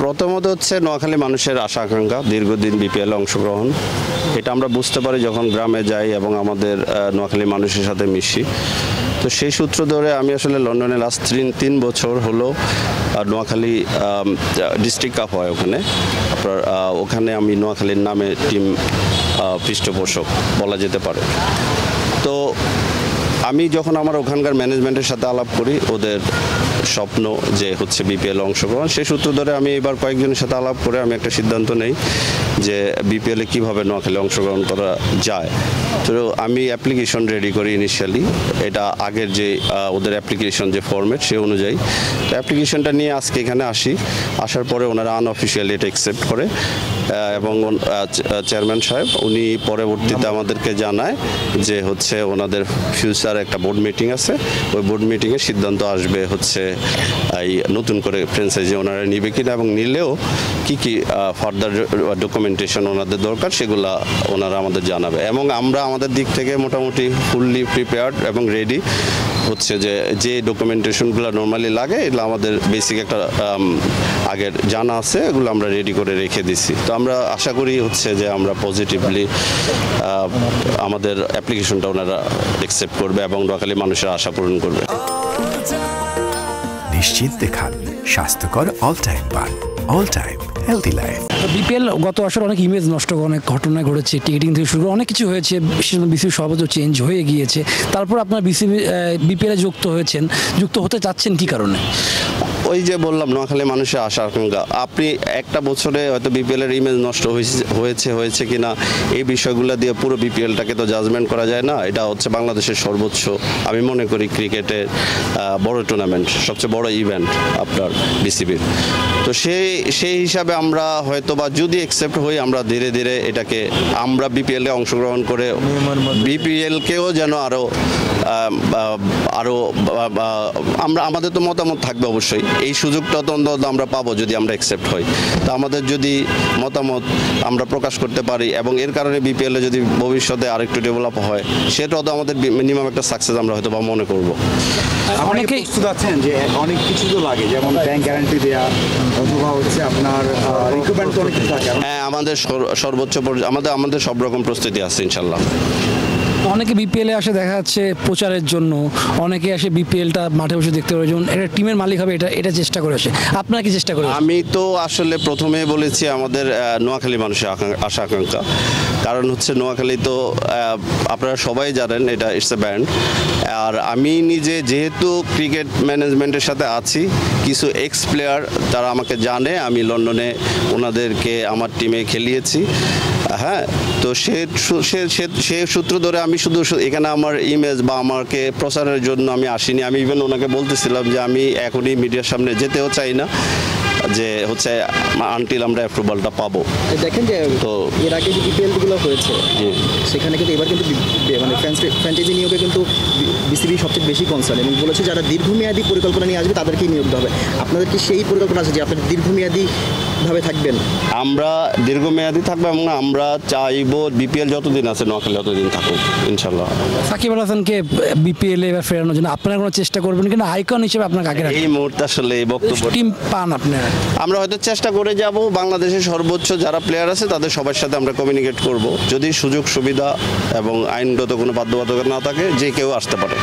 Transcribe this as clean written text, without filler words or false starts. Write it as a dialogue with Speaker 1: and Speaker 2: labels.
Speaker 1: প্রথমত হচ্ছে নোয়াখালী মানুষের আশা আকাঙ্ক্ষা দীর্ঘদিন বিপিএল অংশগ্রহণ, এটা আমরা বুঝতে পারি যখন গ্রামে যাই এবং আমাদের নোয়াখালী মানুষের সাথে মিশি। তো সেই সূত্র ধরে আমি আসলে লন্ডনে লাস্ট 3 বছর হলো নোয়াখালী ডিস্ট্রিক্ট কাপ হয় ওখানে, আপনার ওখানে আমি নোয়াখালীর নামে টিম পৃষ্ঠপোষক বলা যেতে পারে। তো আমি যখন আমার ওখানকার ম্যানেজমেন্টের সাথে আলাপ করি, ওদের স্বপ্ন যে হচ্ছে বিপিএল অংশগ্রহণ, সেই সূত্র ধরে আমি এবার কয়েকজনের সাথে আলাপ করে আমি একটা সিদ্ধান্ত নেই যে বিপিএলে কীভাবে নোয়াখালী অংশগ্রহণ করা যায়। তো আমি অ্যাপ্লিকেশন রেডি করি ইনিশিয়ালি, এটা আগের যে ওদের অ্যাপ্লিকেশন যে ফরম্যাট সে অনুযায়ী। তো অ্যাপ্লিকেশনটা নিয়ে আজকে এখানে আসার পরে ওনারা আনঅফিসিয়ালি এটা অ্যাকসেপ্ট করে এবং চেয়ারম্যান সাহেব উনি পরবর্তীতে আমাদেরকে জানায় যে হচ্ছে ওনাদের ফিউচার একটা বোর্ড মিটিং আছে, ওই বোর্ড মিটিংয়ে সিদ্ধান্ত আসবে হচ্ছে এই নতুন করে ফ্র্যাঞ্চাইজি ওনারা নিবে কিনা এবং নিলেও কি কি ফার্দার ডকুমেন্টেশন ওনাদের দরকার সেগুলো ওনারা আমাদের জানাবে। এবং আমরা আমাদের দিক থেকে মোটামুটি ফুললি প্রিপেয়ার্ড এবং রেডি হচ্ছে যে ডকুমেন্টেশনগুলো নর্মালি লাগে এগুলো আমাদের বেসিক একটা আগের জানা আছে, এগুলো আমরা রেডি করে রেখে দিছি। তো আমরা আশা করি হচ্ছে যে আমরা পজিটিভলি আমাদের অ্যাপ্লিকেশনটা ওনারা অ্যাকসেপ্ট করবে এবং নোয়াখালী মানুষের আশা পূরণ করবে।
Speaker 2: নিশ্চিন্তে খান স্বাস্থ্যকর অল টাইম পান, all time healthy life.
Speaker 3: BPL গত আসলে অনেক ইমেজ নষ্ট অনেক ঘটনা ঘটেছে, টিকিটিং থেকে শুরু করে অনেক কিছু হয়েছে, বিসিবি সভাপতি চেঞ্জ হয়ে গিয়েছে, তারপর আপনার বিপিএলে যুক্ত হতে চাচ্ছেন কি কারণে?
Speaker 1: ওই যে বললাম নোয়াখালী মানুষের আশা আকাঙ্ক্ষা, আপনি একটা বছরে হয়তো বিপিএলের ইমেজ নষ্ট হয়েছে কিনা এই বিষয়গুলো দিয়ে পুরো বিপিএলটাকে তো জাজমেন্ট করা যায় না। এটা হচ্ছে বাংলাদেশের সর্বোচ্চ আমি মনে করি ক্রিকেটের বড় টুর্নামেন্ট, সবচেয়ে বড় ইভেন্ট আপনার বিসিবির। তো সেই হিসাবে আমরা হয়তো বা যদি অ্যাকসেপ্ট হই আমরা ধীরে ধীরে এটাকে আমরা বিপিএলে অংশগ্রহণ করে বিপিএলকেও যেন আরও আমরা আমাদের তো মতামত থাকবে অবশ্যই, এই সুযোগটা তো অন্তত আমরা পাবো যদি আমরা অ্যাকসেপ্ট হই। তো আমাদের যদি মতামত আমরা প্রকাশ করতে পারি এবং এর কারণে বিপিএলে যদি ভবিষ্যতে আরেকটু ডেভেলপ হয় সেটাও তো আমাদের মিনিমাম একটা সাকসেস আমরা হয়তো বা মনে করবো।
Speaker 4: অনেকেই প্রস্তুত আছেন যে অনেক কিছু তো লাগে, যেমন ব্যাংক গ্যারান্টি দেওয়া অথবা হচ্ছে আপনার রিকমেন্ড অনেক কিছু থাকে।
Speaker 1: হ্যাঁ, আমাদের সর্বোচ্চ আমাদের সব রকম প্রস্তুতি আছে ইনশাল্লাহ।
Speaker 3: অনেকে বিপিএলে আসে দেখা যাচ্ছে প্রচারের জন্য, অনেকে আসে বিপিএলটা মাঠে বসে দেখতে পারে, যেমন একটা টিমের মালিক হবে এটা চেষ্টা করে আসে। আপনারা কি চেষ্টা করেন?
Speaker 1: আমি তো আসলে প্রথমে বলেছি আমাদের নোয়াখালী মানুষের আশা আকাঙ্ক্ষা, কারণ হচ্ছে নোয়াখালী তো আপনারা সবাই জানেন এটা ইটস এ ব্যান্ড। আর আমি নিজে যেহেতু ক্রিকেট ম্যানেজমেন্টের সাথে আছি, কিছু এক্স প্লেয়ার তারা আমাকে জানে, আমি লন্ডনে ওনাদেরকে আমার টিমে খেলিয়েছি। হ্যাঁ, তো সে সূত্র ধরে আমি শুধু এখানে আমার ইমেজ বা আমাকে প্রচারের জন্য আমি আসিনি। আমি ইভেন ওনাকে বলতেছিলাম যে আমি এখনই মিডিয়ার সামনে যেতেও চাই না, যে হচ্ছে আনটিল আমরা অ্যাপ্রুভালটা পাবো।
Speaker 5: দেখেন যে তো এর আগে যে বিপিএলগুলো হয়েছে সেখানে কিন্তু এবার কিন্তু মানে ফ্র্যাঞ্চাইজি নিয়োগে কিন্তু বিসিবি সবচেয়ে বেশি কনসার্ন এবং বলেছে যারা দীর্ঘমেয়াদী পরিকল্পনা নিয়ে আসবে তাদেরকেই নিয়োগ হবে। আপনাদের কি সেই পরিকল্পনা আছে যে আপনাদের দীর্ঘমেয়াদীভাবে থাকবেন?
Speaker 1: আমরা দীর্ঘমেয়াদী থাকবো এবং আমরা চাইবো বিপিএল যতদিন আছে নোয়াখালী ততদিন থাকুক ইনশাল্লাহ।
Speaker 3: সাকিব আল হাসানকে বিপিএল এবার ফেরানোর জন্য আপনারা কোনো চেষ্টা করবেন কিনা? আইকন হিসেবে আপনাকে আগে
Speaker 1: এই মুহূর্তে আসলে এই বক্তব্য
Speaker 3: টিম পান আপনারা?
Speaker 1: আমরা হয়তো চেষ্টা করে যাব, বাংলাদেশের সর্বোচ্চ যারা প্লেয়ার আছে তাদের সবার সাথে আমরা কমিউনিকেট করব, যদি সুযোগ সুবিধা এবং আইনগত কোনো বাধ্যবাধকতা না থাকে যে কেউ আসতে পারে।